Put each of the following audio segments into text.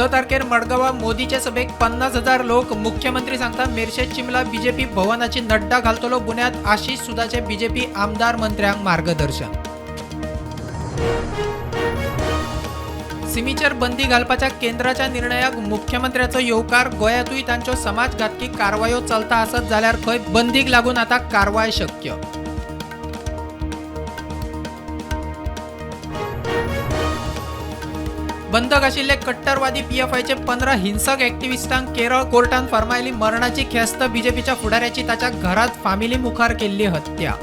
तारखेर मडगावा मोदीचे सभेक 50,000 लोक. मुख्यमंत्री सांगता मेरशे चिमला बीजेपी भवनाची नड्डा घालतलो. बुन्याद आशिष सुदाचे बीजेपी आमदार मंत्र्यांक मार्गदर्शन. सिमीचेर बंदी घालपाच्या केंद्राच्या निर्णयाक मुख्यमंत्र्याचो येवकार. गोंयांतूय तांच्यो समाजघातकी कारवायो चलता आसत जाल्यार खंय बंदीक लागून आता कारवाय शक्य. बंधक आशिल्ले कट्टरवादी पीएफआयचे 15 हिंसक एक्टिव्हिस्टांक केरळ कोर्टान फर्मायली मरणाची ख्यास्त. बीजेपीच्या फुडाऱ्याची ताच्या घरात फामिली मुखार केल्ली हत्या.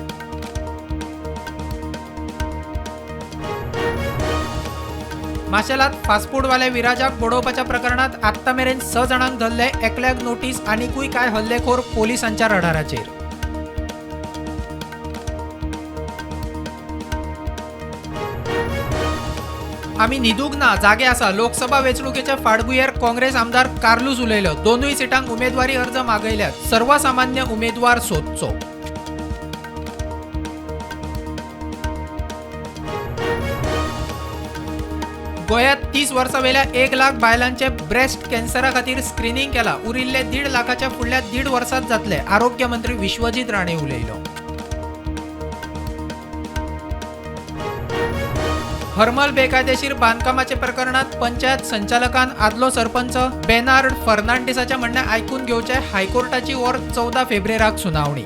माशेलात फास्टफूडवाल्या विराजाक बुडोवपाच्या प्रकरणात आत्तामेरेन 6 जाणांक धरले. एकल्याक नोटीस. आनीकूय काय हल्लेखोर पोलिसांच्या रडाराचेर. आमी न्हिदूंक ना, जागे आसा. लोकसभा वेंचणुकेच्या फाटभुंयेर काँग्रेस आमदार कार्लूस उलयलो. दोनूय सिटांक उमेदवारी अर्ज मागयल्यात. सर्वसामान्य उमेदवार सोदचो. गोंयांत 30 वर्सां वेल्या 1 लाख बायलांचे ब्रेस्ट कॅन्सरा खातीर स्क्रीनिंग केला. उरिल्ले 1.5 लाखाच्या फुडल्या 1.5 वर्सांत जातले. आरोग्य मंत्री विश्वजीत राणे उलयलो. हरमल बेकायदेशीर बांदकामाचे प्रकरणात पंचायत संचालकान आदलो सरपंच बेनार्ड फर्नांडिसाच्या म्हणणे आयकून घेवचे. हायकोर्टाची ओर 14 फेब्रुवारीक सुनावणी.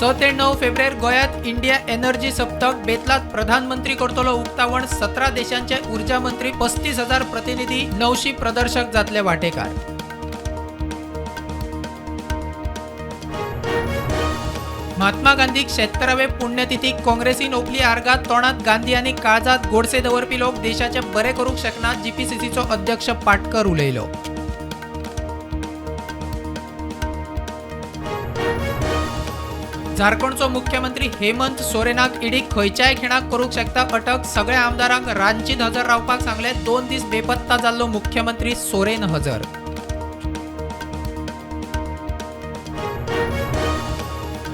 6 ते 9 फेब्रुवार गोंयांत इंडिया एनर्जी सप्तक. बेतलात प्रधानमंत्री करतलो उक्तावण. 17 देशांचे उर्जा मंत्री, 35,000 प्रतिनिधी, 900 प्रदर्शक जातले वांटेकार. महात्मा गांधीक 76वे पुण्यतिथीक काँग्रेसीन ओपली आर्गां. तोंडात गांधी आनी काळजात गोडसे दवरपी लोक देशाचे बरे करूंक शकना. जीपीसीसीचो अध्यक्ष पाटकर उलयलो. झारखंडचो मुख्यमंत्री हेमंत सोरेनाक ईडीक खंयच्याय खिणाक करूंक शकता अटक. सगळ्या आमदारांक रांचीत हजर रावपाक सांगले. 2 दीस बेपत्ता जाल्लो मुख्यमंत्री सोरेन हजर.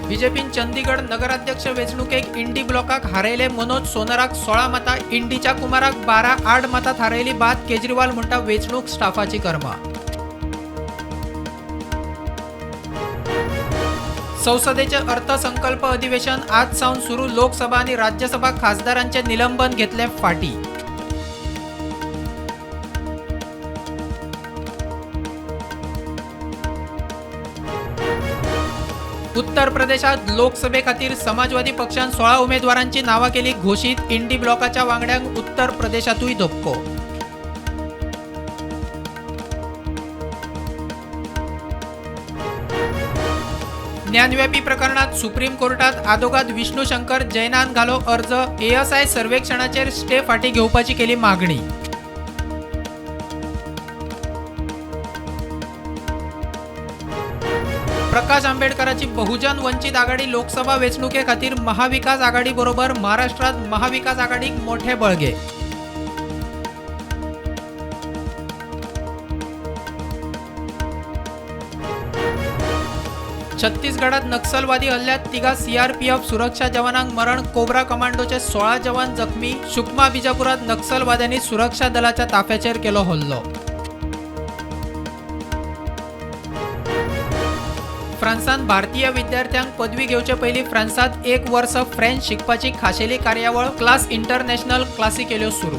बीजेपीन चंदीगड नगराध्यक्ष वेंचणुकेक इंडी ब्लॉकाक हारयले. मनोज सोनराक 16 मतां, इंडीच्या कुमाराक 12. 8 मतां हारयली बाद. केजरीवाल म्हणटा वेंचणूक स्टाफाची कर्मा. संसदेचे अर्थसंकल्प अधिवेशन आज सावन सुरू. लोकसभा आणि राज्यसभा खासदारांचे निलंबन घेतले फाटी. उत्तर प्रदेशात लोकसभे खातीर समाजवादी पक्षान 16 उमेदवारांची नावां केली घोषित. इंडी ब्लॉकाच्या वांगड्यांक उत्तर प्रदेशातूय धपको. ज्ञानव्यापी प्रकरणात सुप्रीम कोर्टात आदोगाद विष्णू शंकर जैनान घालो अर्ज. एएसआय सर्वेक्षणाचेर स्टे फाटी घेवपाची केली मागणी. प्रकाश आंबेडकरांची बहुजन वंचित आघाडी लोकसभा वेंचणुके खातीर महाविकास आघाडी बरोबर. महाराष्ट्रात महाविकास आघाडीक मोठे बळगे. छत्तीसगडात नक्षलवादी हल्ल्यात 3 सीआरपीएफ सुरक्षा जवानांक मरण. कोब्रा कमांडोचे 16 जवान जखमी. सुकमा बिजापुरात नक्षलवाद्यांनी सुरक्षा दलाच्या ताफ्याचेर केलो हल्लो. फ्रांसात भारतीय विद्यार्थ्यांक पदवी घेवचे पयलीं फ्रांसात 1 वर्स फ्रेंच शिकपाची खाशेली कार्यावळ. क्लास इंटरनॅशनल क्लासी केल्यो सुरू.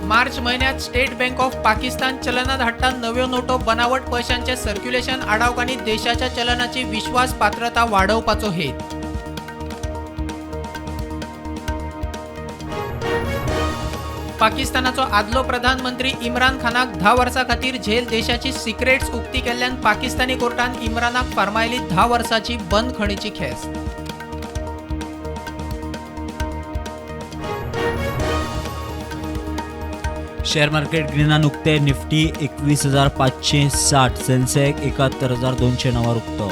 मार्च महिन्यात स्टेट बँक ऑफ पाकिस्तान चलनात हाडटा नव्यो नोटो. बनावट पैशांचे सर्क्युलेशन आडावक आनी देशाच्या चलनाची विश्वास पात्रता वाडोवपाचो हेत. पाकिस्तानाचो आदलो प्रधानमंत्री इम्रान खानाक 10 वर्सां खातीर झेल. देशाची सिक्रेट्स उक्ती केल्ल्यान पाकिस्तानी कोर्टान इम्रानाक फर्मायली 10 वर्सांची बंदखणीची खेस. शेअर मार्केट ग्रीनान उक्ते. निफ्टी 21,560, सेन्सेक्स 71,209 उक्तो.